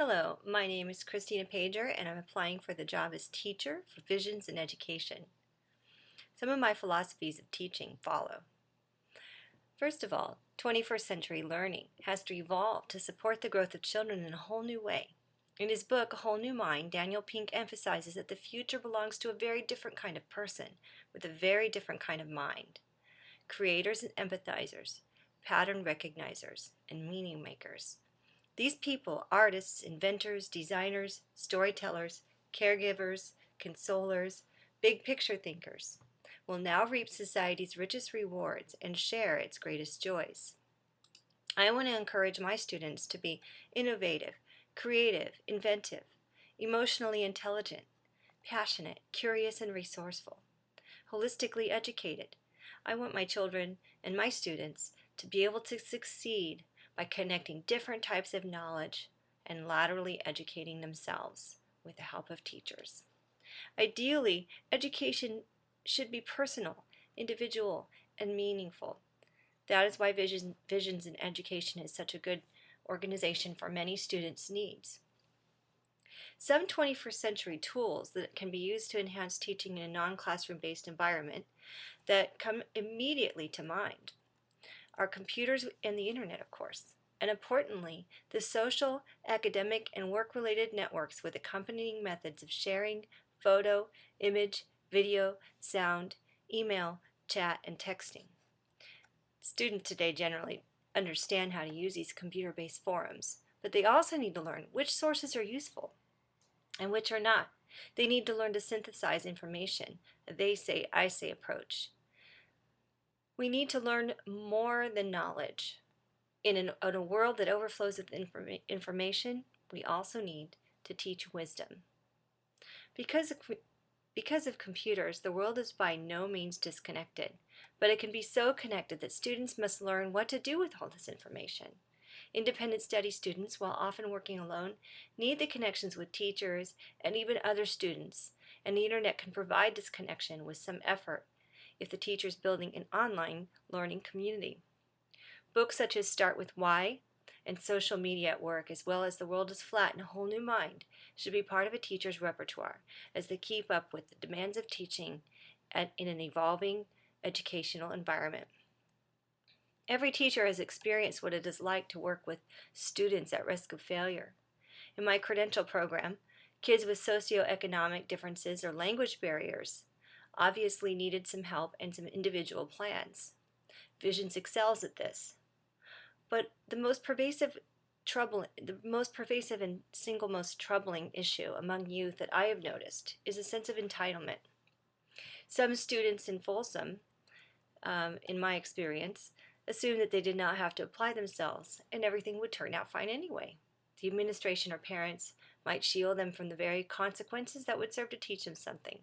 Hello, my name is Christina Pager and I'm applying for the job as teacher for Visions in Education. Some of my philosophies of teaching follow. First of all, 21st century learning has to evolve to support the growth of children in a whole new way. In his book, A Whole New Mind, Daniel Pink emphasizes that the future belongs to a very different kind of person with a very different kind of mind. Creators and empathizers, pattern recognizers, and meaning makers. These people, artists, inventors, designers, storytellers, caregivers, consolers, big picture thinkers, will now reap society's richest rewards and share its greatest joys. I want to encourage my students to be innovative, creative, inventive, emotionally intelligent, passionate, curious, and resourceful, holistically educated. I want my children and my students to be able to succeed by connecting different types of knowledge and laterally educating themselves with the help of teachers. Ideally, education should be personal, individual, and meaningful. That is why Visions in Education is such a good organization for many students' needs. Some 21st century tools that can be used to enhance teaching in a non-classroom based environment that come immediately to mind are computers and the internet, of course, and importantly, the social, academic, and work-related networks with accompanying methods of sharing photo, image, video, sound, email, chat, and texting. Students today generally understand how to use these computer-based forums, but they also need to learn which sources are useful and which are not. They need to learn to synthesize information, a they say, I say approach. We need to learn more than knowledge. In a world that overflows with information, we also need to teach wisdom. Because of computers, the world is by no means disconnected, but it can be so connected that students must learn what to do with all this information. Independent study students, while often working alone, need the connections with teachers and even other students, and the internet can provide this connection with some effort if the teacher is building an online learning community. Books such as Start With Why and Social Media at Work, as well as The World is Flat and A Whole New Mind, should be part of a teacher's repertoire as they keep up with the demands of teaching in an evolving educational environment. Every teacher has experienced what it is like to work with students at risk of failure. In my credential program, kids with socioeconomic differences or language barriers obviously needed some help and some individual plans. Visions excels at this. But the most pervasive and single most troubling issue among youth that I have noticed is a sense of entitlement. Some students in Folsom, in my experience, assume that they did not have to apply themselves and everything would turn out fine anyway. The administration or parents might shield them from the very consequences that would serve to teach them something.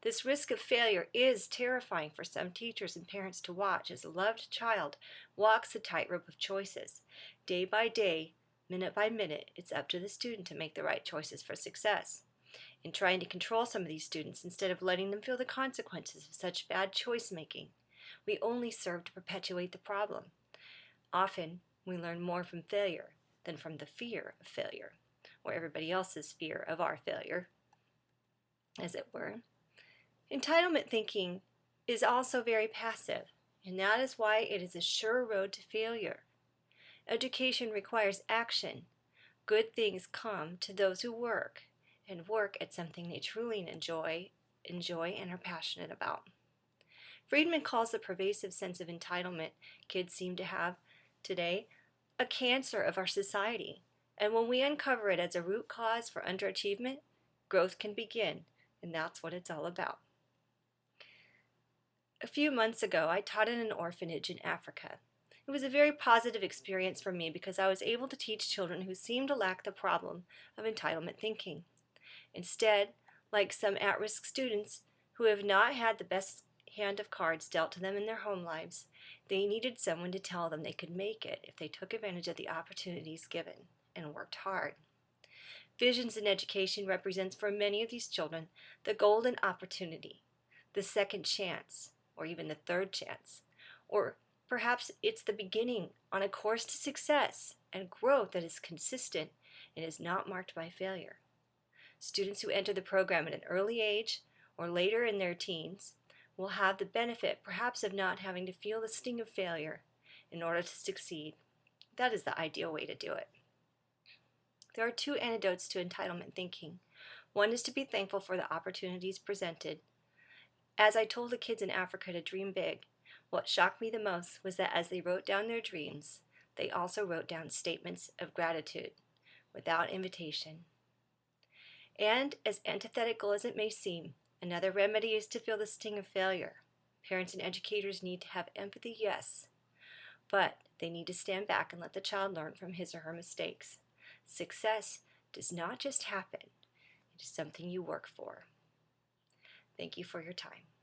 This risk of failure is terrifying for some teachers and parents to watch as a loved child walks the tightrope of choices. Day by day, minute by minute, it's up to the student to make the right choices for success. In trying to control some of these students instead of letting them feel the consequences of such bad choice making, we only serve to perpetuate the problem. Often, we learn more from failure than from the fear of failure, or everybody else's fear of our failure, as it were. Entitlement thinking is also very passive, and that is why it is a sure road to failure. Education requires action. Good things come to those who work, and work at something they truly enjoy and are passionate about. Friedman calls the pervasive sense of entitlement kids seem to have today a cancer of our society, and when we uncover it as a root cause for underachievement, growth can begin, and that's what it's all about. A few months ago, I taught in an orphanage in Africa. It was a very positive experience for me because I was able to teach children who seemed to lack the problem of entitlement thinking. Instead, like some at-risk students who have not had the best hand of cards dealt to them in their home lives, they needed someone to tell them they could make it if they took advantage of the opportunities given and worked hard. Visions in Education represents for many of these children the golden opportunity, the second chance, or even the third chance, or perhaps it's the beginning on a course to success and growth that is consistent and is not marked by failure. Students who enter the program at an early age or later in their teens will have the benefit perhaps of not having to feel the sting of failure in order to succeed. That is the ideal way to do it. There are two antidotes to entitlement thinking. One is to be thankful for the opportunities presented. As I told the kids in Africa to dream big, what shocked me the most was that as they wrote down their dreams, they also wrote down statements of gratitude without invitation. And as antithetical as it may seem, another remedy is to feel the sting of failure. Parents and educators need to have empathy, yes, but they need to stand back and let the child learn from his or her mistakes. Success does not just happen, it is something you work for. Thank you for your time.